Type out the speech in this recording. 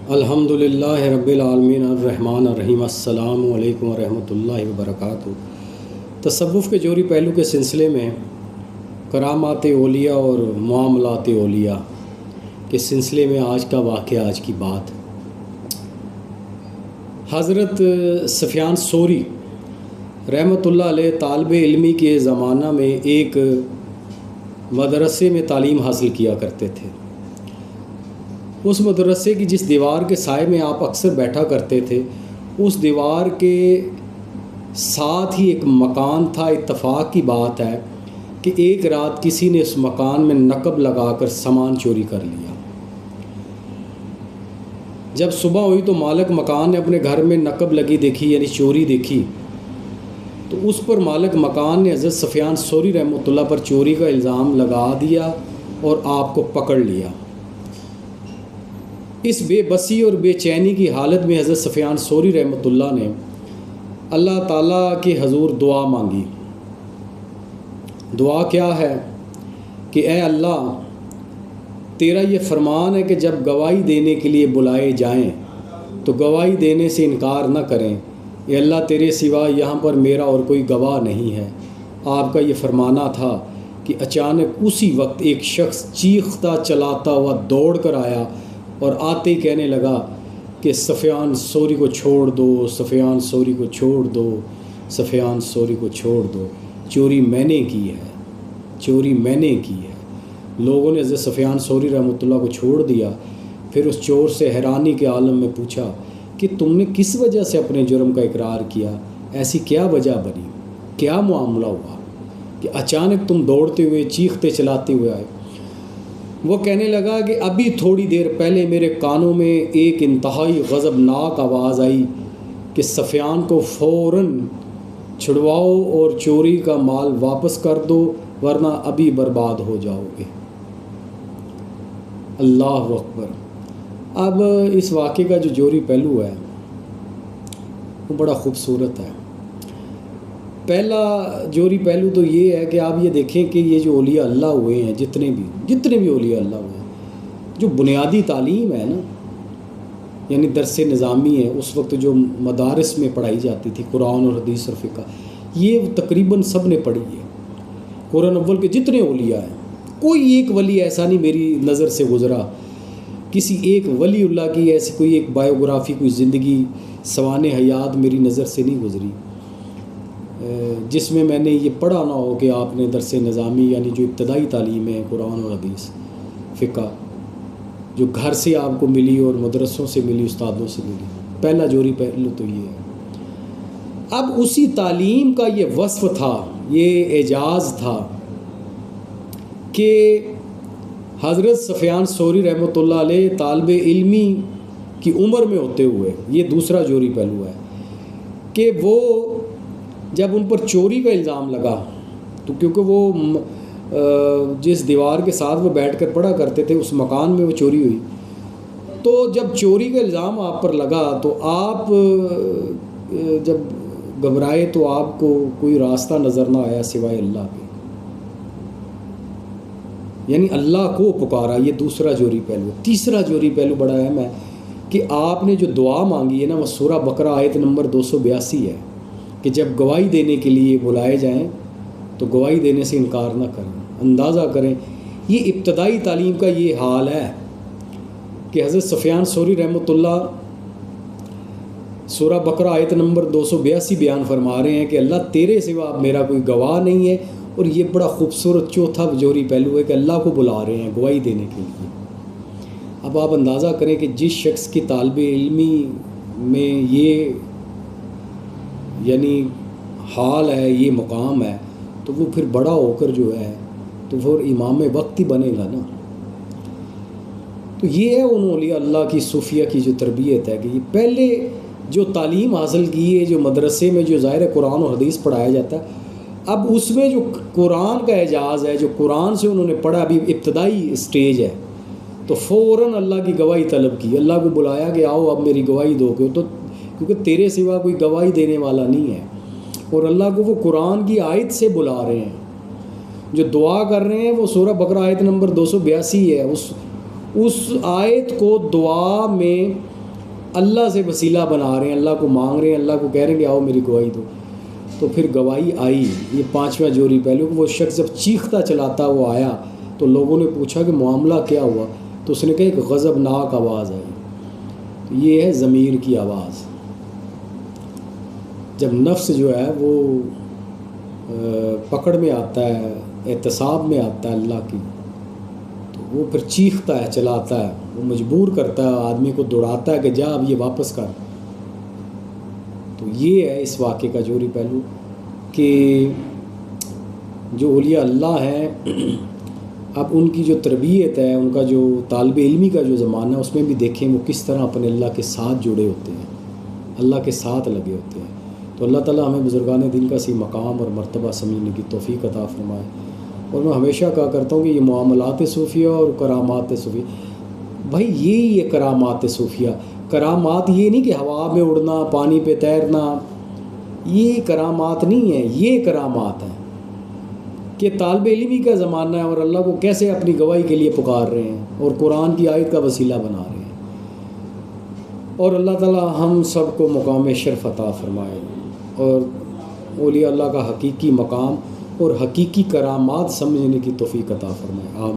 الحمدللہ رب العالمین الرحمن الرحیم السلام علیکم ورحمۃ اللہ وبرکاتہ۔ تصوف کے جوہری پہلو کے سلسلے میں کرامات اولیاء اور معاملات اولیاء کے سلسلے میں آج کا واقعہ، آج کی بات، حضرت سفیان ثوری رحمۃ اللہ علیہ طالب علمی کے زمانہ میں ایک مدرسے میں تعلیم حاصل کیا کرتے تھے۔ اس مدرسے کی جس دیوار کے سائے میں آپ اکثر بیٹھا کرتے تھے، اس دیوار کے ساتھ ہی ایک مکان تھا۔ اتفاق کی بات ہے کہ ایک رات کسی نے اس مکان میں نقب لگا کر سامان چوری کر لیا۔ جب صبح ہوئی تو مالک مکان نے اپنے گھر میں نقب لگی دیکھی، یعنی چوری دیکھی، تو اس پر مالک مکان نے حضرت سفیان ثوری رحمۃ اللہ پر چوری کا الزام لگا دیا اور آپ کو پکڑ لیا۔ اس بے بسی اور بے چینی کی حالت میں حضرت سفیان ثوری رحمۃ اللہ نے اللہ تعالیٰ کے حضور دعا مانگی۔ دعا کیا ہے کہ اے اللہ، تیرا یہ فرمان ہے کہ جب گواہی دینے کے لیے بلائے جائیں تو گواہی دینے سے انکار نہ کریں۔ اے اللہ، تیرے سوا یہاں پر میرا اور کوئی گواہ نہیں ہے۔ آپ کا یہ فرمانا تھا کہ اچانک اسی وقت ایک شخص چیختا چلاتا ہوا دوڑ کر آیا اور آتے ہی کہنے لگا کہ سفیان ثوری کو چھوڑ دو، سفیان ثوری کو چھوڑ دو، سفیان ثوری کو چھوڑ دو، چوری میں نے کی ہے، چوری میں نے کی ہے۔ لوگوں نے حضرت سفیان ثوری رحمۃ اللہ کو چھوڑ دیا۔ پھر اس چور سے حیرانی کے عالم میں پوچھا کہ تم نے کس وجہ سے اپنے جرم کا اقرار کیا؟ ایسی کیا وجہ بنی، کیا معاملہ ہوا کہ اچانک تم دوڑتے ہوئے چیختے چلاتے ہوئے آئے؟ وہ کہنے لگا کہ ابھی تھوڑی دیر پہلے میرے کانوں میں ایک انتہائی غضبناک آواز آئی کہ سفیان کو فوراً چھڑواؤ اور چوری کا مال واپس کر دو ورنہ ابھی برباد ہو جاؤ گے۔ اللہ اکبر۔ اب اس واقعے کا جو جوہری پہلو ہے وہ بڑا خوبصورت ہے۔ پہلا جوہری پہلو تو یہ ہے کہ آپ یہ دیکھیں کہ یہ جو اولیاء اللہ ہوئے ہیں، جتنے بھی اولیاء اللہ ہوئے ہیں، جو بنیادی تعلیم ہے نا، یعنی درس نظامی ہے، اس وقت جو مدارس میں پڑھائی جاتی تھی قرآن اور حدیث اور فقہ، یہ تقریباً سب نے پڑھی ہے۔ قرآن اول کے جتنے اولیاء ہیں، کوئی ایک ولی ایسا نہیں میری نظر سے گزرا، کسی ایک ولی اللہ کی ایسی کوئی ایک بایوگرافی، کوئی زندگی سوانح حیات میری نظر سے نہیں گزری جس میں میں نے یہ پڑھا نہ ہو کہ آپ نے درس نظامی، یعنی جو ابتدائی تعلیم ہے قرآن اور حدیث فقہ، جو گھر سے آپ کو ملی اور مدرسوں سے ملی، استادوں سے ملی۔ پہلا جوہری پہلو تو یہ ہے۔ اب اسی تعلیم کا یہ وصف تھا، یہ اعجاز تھا کہ حضرت سفیان ثوری رحمۃ اللہ علیہ طالب علمی کی عمر میں ہوتے ہوئے، یہ دوسرا جوہری پہلو ہے کہ وہ جب ان پر چوری کا الزام لگا، تو کیونکہ وہ جس دیوار کے ساتھ وہ بیٹھ کر پڑھا کرتے تھے اس مکان میں وہ چوری ہوئی، تو جب چوری کا الزام آپ پر لگا تو آپ جب گھبرائے تو آپ کو کوئی راستہ نظر نہ آیا سوائے اللہ کے، یعنی اللہ کو پکارا۔ یہ دوسرا جوہری پہلو۔ تیسرا جوہری پہلو بڑا اہم ہے کہ آپ نے جو دعا مانگی ہے نا، وہ سورہ بقرہ آیت نمبر 282 ہے کہ جب گواہی دینے کے لیے بلائے جائیں تو گواہی دینے سے انکار نہ کریں۔ اندازہ کریں، یہ ابتدائی تعلیم کا یہ حال ہے کہ حضرت سفیان ثوری رحمۃ اللہ سورہ بقرہ آیت نمبر 282 بیان فرما رہے ہیں کہ اللہ، تیرے سوا میرا کوئی گواہ نہیں ہے۔ اور یہ بڑا خوبصورت چوتھا جوہری پہلو ہے کہ اللہ کو بلا رہے ہیں گواہی دینے کے لیے۔ اب آپ اندازہ کریں کہ جس شخص کی طالب علمی میں یہ یعنی حال ہے، یہ مقام ہے، تو وہ پھر بڑا ہو کر جو ہے تو پھر امام وقت ہی بنے گا نا۔ تو یہ ہے ان اولیاء اللہ کی صوفیہ کی جو تربیت ہے کہ یہ پہلے جو تعلیم حاصل کی ہے، جو مدرسے میں جو ظاہر قرآن اور حدیث پڑھایا جاتا ہے، اب اس میں جو قرآن کا اعجاز ہے، جو قرآن سے انہوں نے پڑھا، ابھی ابتدائی اسٹیج ہے، تو فوراً اللہ کی گواہی طلب کی، اللہ کو بلایا کہ آؤ اب میری گواہی دو گے، تو کیونکہ تیرے سوا کوئی گواہی دینے والا نہیں ہے۔ اور اللہ کو وہ قرآن کی آیت سے بلا رہے ہیں، جو دعا کر رہے ہیں وہ سورہ بقرہ آیت نمبر 282 ہے۔ اس آیت کو دعا میں اللہ سے وسیلہ بنا رہے ہیں، اللہ کو مانگ رہے ہیں، اللہ کو کہہ رہے ہیں کہ آؤ میری گواہی دو، تو پھر گواہی آئی۔ یہ پانچواں جوہری پہلو، وہ شخص جب چیختا چلاتا وہ آیا تو لوگوں نے پوچھا کہ معاملہ کیا ہوا، تو اس نے کہا ایک غضبناک آواز آئی۔ تو یہ ہے ضمیر کی آواز۔ جب نفس جو ہے وہ پکڑ میں آتا ہے، اعتصاب میں آتا ہے اللہ کی، تو وہ پھر چیختا ہے، چلاتا ہے، وہ مجبور کرتا ہے آدمی کو، دوڑاتا ہے کہ جا اب یہ واپس کر۔ تو یہ ہے اس واقعے کا جوہری پہلو کہ جو اولیاء اللہ ہیں، اب ان کی جو تربیت ہے، ان کا جو طالب علمی کا جو زمانہ ہے، اس میں بھی دیکھیں وہ کس طرح اپنے اللہ کے ساتھ جڑے ہوتے ہیں، اللہ کے ساتھ لگے ہوتے ہیں۔ تو اللہ تعالیٰ ہمیں بزرگان دین کا صحیح مقام اور مرتبہ سمجھنے کی توفیق عطا فرمائے۔ اور میں ہمیشہ کہا کرتا ہوں کہ یہ معاملات صوفیہ اور کرامات صوفیہ، بھائی یہی ہے کرامات صوفیہ۔ کرامات یہ نہیں کہ ہوا میں اڑنا، پانی پہ تیرنا، یہ کرامات نہیں ہے، یہ کرامات ہیں کہ طالب علمی کا زمانہ ہے اور اللہ کو کیسے اپنی گواہی کے لیے پکار رہے ہیں اور قرآن کی آیت کا وسیلہ بنا رہے ہیں۔ اور اللہ تعالیٰ ہم سب کو مقام شرف عطا فرمائے اور اولیاء اللہ کا حقیقی مقام اور حقیقی کرامات سمجھنے کی توفیق عطا فرمائے۔